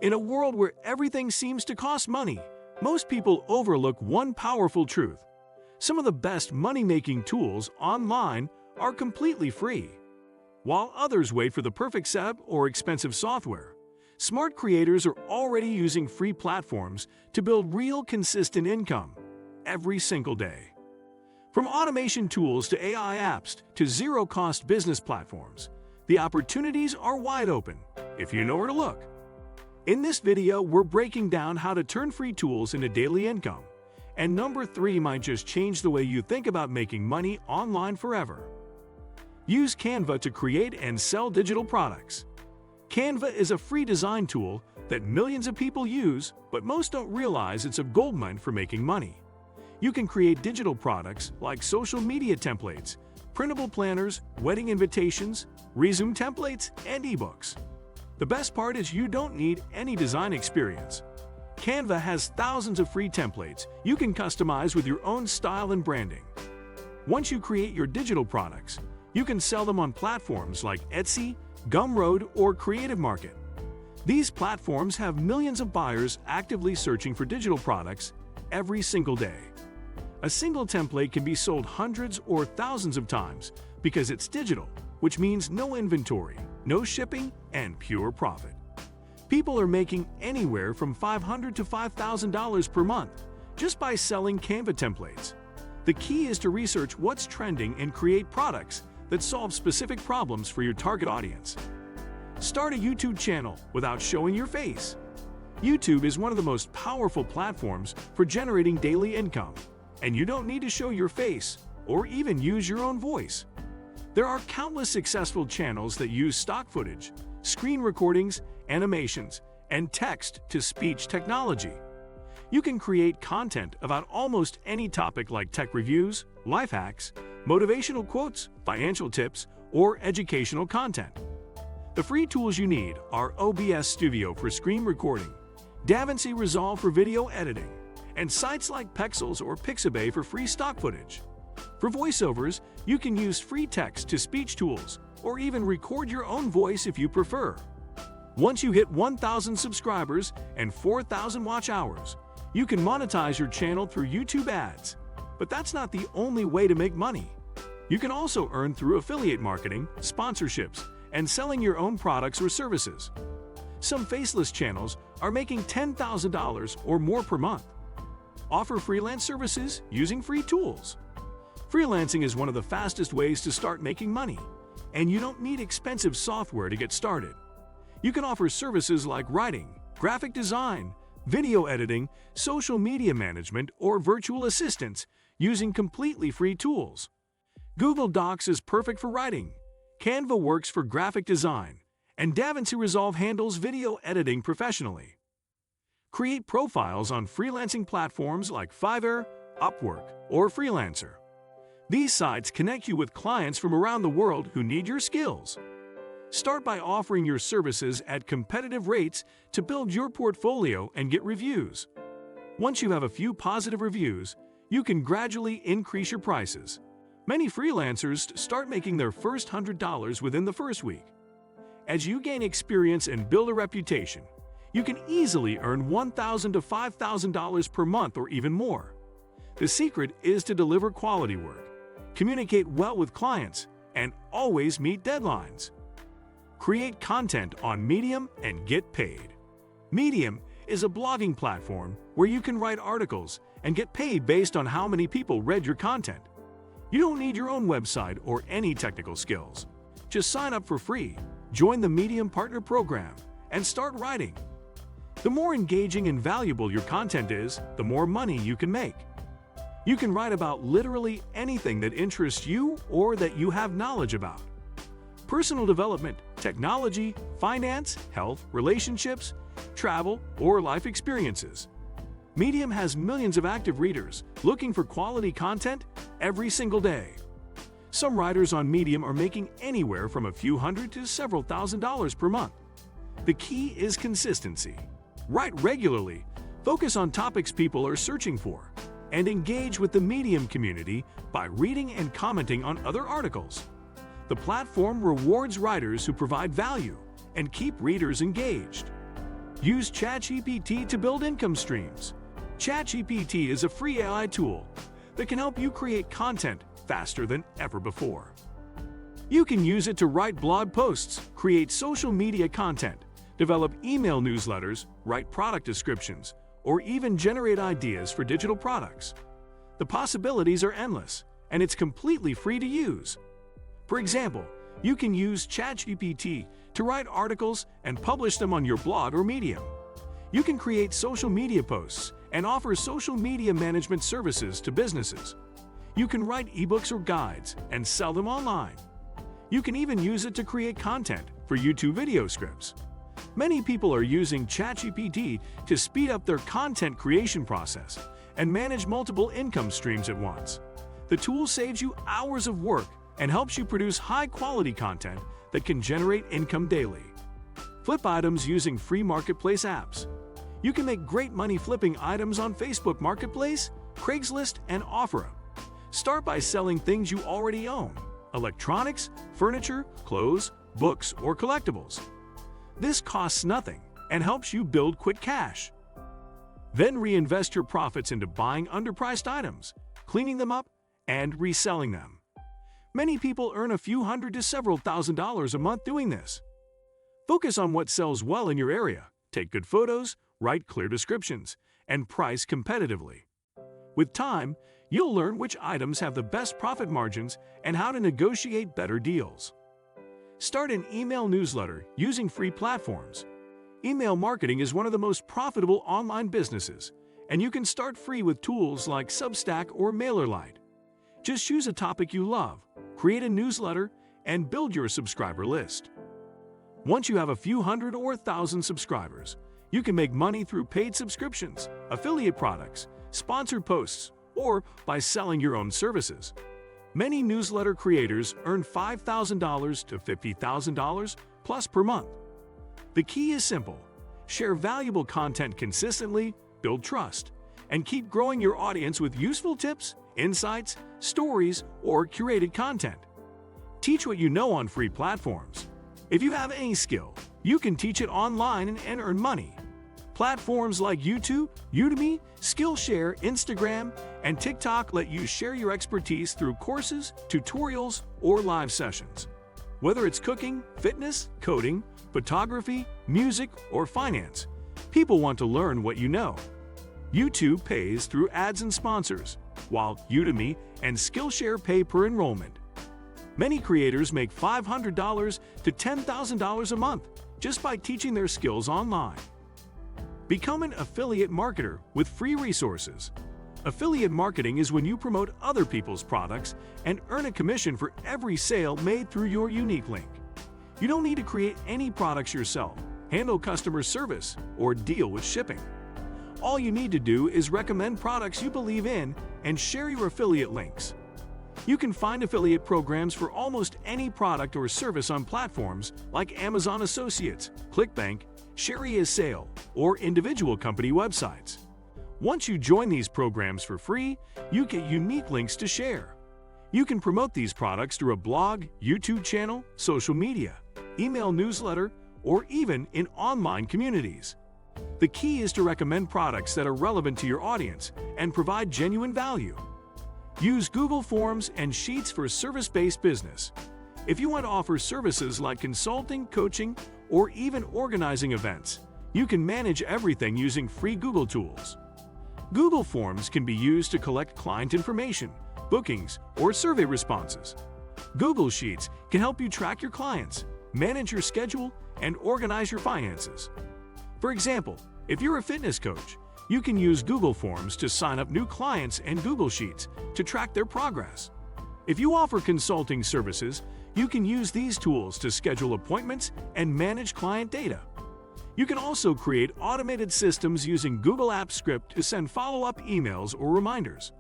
In a world where everything seems to cost money, most people overlook one powerful truth. Some of the best money-making tools online are completely free. While others wait for the perfect setup or expensive software, smart creators are already using free platforms to build real, consistent income every single day. From automation tools to AI apps to zero-cost business platforms, the opportunities are wide open if you know where to look. In this video, we're breaking down how to turn free tools into daily income, and number 3 might just change the way you think about making money online forever. Use Canva to create and sell digital products. Canva is a free design tool that millions of people use, but most don't realize it's a goldmine for making money. You can create digital products like social media templates, printable planners, wedding invitations, resume templates, and ebooks. The best part is you don't need any design experience. Canva has thousands of free templates you can customize with your own style and branding. Once you create your digital products, you can sell them on platforms like Etsy, Gumroad, or Creative Market. These platforms have millions of buyers actively searching for digital products every single day. A single template can be sold hundreds or thousands of times because it's digital, which means no inventory, no shipping, and pure profit. People are making anywhere from $500 to $5,000 per month just by selling Canva templates. The key is to research what's trending and create products that solve specific problems for your target audience. Start a YouTube channel without showing your face. YouTube is one of the most powerful platforms for generating daily income, and you don't need to show your face or even use your own voice. There are countless successful channels that use stock footage, screen recordings, animations, and text-to-speech technology. You can create content about almost any topic like tech reviews, life hacks, motivational quotes, financial tips, or educational content. The free tools you need are OBS Studio for screen recording, DaVinci Resolve for video editing, and sites like Pexels or Pixabay for free stock footage. For voiceovers, you can use free text-to-speech tools or even record your own voice if you prefer. Once you hit 1,000 subscribers and 4,000 watch hours, you can monetize your channel through YouTube ads. But that's not the only way to make money. You can also earn through affiliate marketing, sponsorships, and selling your own products or services. Some faceless channels are making $10,000 or more per month. Offer freelance services using free tools. Freelancing is one of the fastest ways to start making money, and you don't need expensive software to get started. You can offer services like writing, graphic design, video editing, social media management, or virtual assistants using completely free tools. Google Docs is perfect for writing, Canva works for graphic design, and DaVinci Resolve handles video editing professionally. Create profiles on freelancing platforms like Fiverr, Upwork, or Freelancer. These sites connect you with clients from around the world who need your skills. Start by offering your services at competitive rates to build your portfolio and get reviews. Once you have a few positive reviews, you can gradually increase your prices. Many freelancers start making their first $100 within the first week. As you gain experience and build a reputation, you can easily earn $1,000 to $5,000 per month or even more. The secret is to deliver quality work, communicate well with clients, and always meet deadlines. Create content on Medium and get paid. Medium is a blogging platform where you can write articles and get paid based on how many people read your content. You don't need your own website or any technical skills. Just sign up for free, join the Medium Partner Program, and start writing. The more engaging and valuable your content is, the more money you can make. You can write about literally anything that interests you or that you have knowledge about. Personal development, technology, finance, health, relationships, travel, or life experiences. Medium has millions of active readers looking for quality content every single day. Some writers on Medium are making anywhere from a few hundred to several $1,000s per month. The key is consistency. Write regularly, focus on topics people are searching for, and engage with the Medium community by reading and commenting on other articles. The platform rewards writers who provide value and keep readers engaged. Use ChatGPT to build income streams. ChatGPT is a free AI tool that can help you create content faster than ever before. You can use it to write blog posts, create social media content, develop email newsletters, write product descriptions, or even generate ideas for digital products. The possibilities are endless, and it's completely free to use. For example, you can use ChatGPT to write articles and publish them on your blog or Medium. You can create social media posts and offer social media management services to businesses. You can write ebooks or guides and sell them online. You can even use it to create content for YouTube video scripts. Many people are using ChatGPT to speed up their content creation process and manage multiple income streams at once. The tool saves you hours of work and helps you produce high-quality content that can generate income daily. Flip items using free marketplace apps. You can make great money flipping items on Facebook Marketplace, Craigslist, and OfferUp. Start by selling things you already own: electronics, furniture, clothes, books, or collectibles. This costs nothing and helps you build quick cash. Then reinvest your profits into buying underpriced items, cleaning them up, and reselling them. Many people earn a few hundred to several $1,000s a month doing this. Focus on what sells well in your area, take good photos, write clear descriptions, and price competitively. With time, you'll learn which items have the best profit margins and how to negotiate better deals. Start an email newsletter using free platforms. Email marketing is one of the most profitable online businesses, and you can start free with tools like Substack or MailerLite. Just choose a topic you love, create a newsletter, and build your subscriber list. Once you have a few hundred or 1,000 subscribers, you can make money through paid subscriptions, affiliate products, sponsored posts, or by selling your own services. Many newsletter creators earn $5,000 to $50,000 plus per month. The key is simple: share valuable content consistently, build trust, and keep growing your audience with useful tips, insights, stories, or curated content. Teach what you know on free platforms. If you have any skill, you can teach it online and earn money. Platforms like YouTube, Udemy, Skillshare, Instagram, and TikTok let you share your expertise through courses, tutorials, or live sessions. Whether it's cooking, fitness, coding, photography, music, or finance, people want to learn what you know. YouTube pays through ads and sponsors, while Udemy and Skillshare pay per enrollment. Many creators make $500 to $10,000 a month just by teaching their skills online. Become an affiliate marketer with free resources. Affiliate marketing is when you promote other people's products and earn a commission for every sale made through your unique link. You don't need to create any products yourself, handle customer service, or deal with shipping. All you need to do is recommend products you believe in and share your affiliate links. You can find affiliate programs for almost any product or service on platforms like Amazon Associates, ClickBank, ShareASale, or individual company websites. Once you join these programs for free, you get unique links to share. You can promote these products through a blog, YouTube channel, social media, email newsletter, or even in online communities. The key is to recommend products that are relevant to your audience and provide genuine value. Use Google Forms and Sheets for service-based business. If you want to offer services like consulting, coaching, or even organizing events, you can manage everything using free Google tools. Google Forms can be used to collect client information, bookings, or survey responses. Google Sheets can help you track your clients, manage your schedule, and organize your finances. For example, if you're a fitness coach, you can use Google Forms to sign up new clients and Google Sheets to track their progress. If you offer consulting services, you can use these tools to schedule appointments and manage client data. You can also create automated systems using Google Apps Script to send follow-up emails or reminders.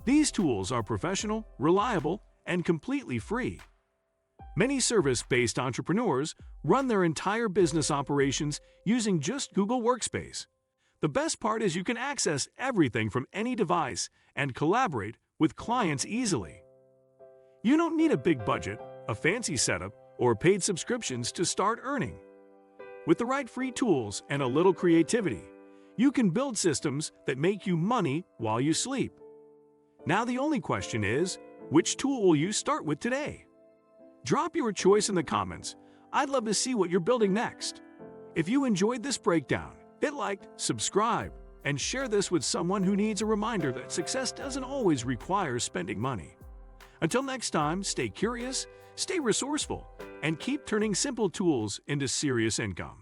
These tools are professional, reliable, and completely free. Many service-based entrepreneurs run their entire business operations using just Google Workspace. The best part is you can access everything from any device and collaborate with clients easily. You don't need a big budget, a fancy setup, or paid subscriptions to start earning. With the right free tools and a little creativity, you can build systems that make you money while you sleep. Now the only question is, which tool will you start with today? Drop your choice in the comments. I'd love to see what you're building next. If you enjoyed this breakdown, hit like, subscribe, and share this with someone who needs a reminder that success doesn't always require spending money. Until next time, stay curious, stay resourceful, and keep turning simple tools into serious income.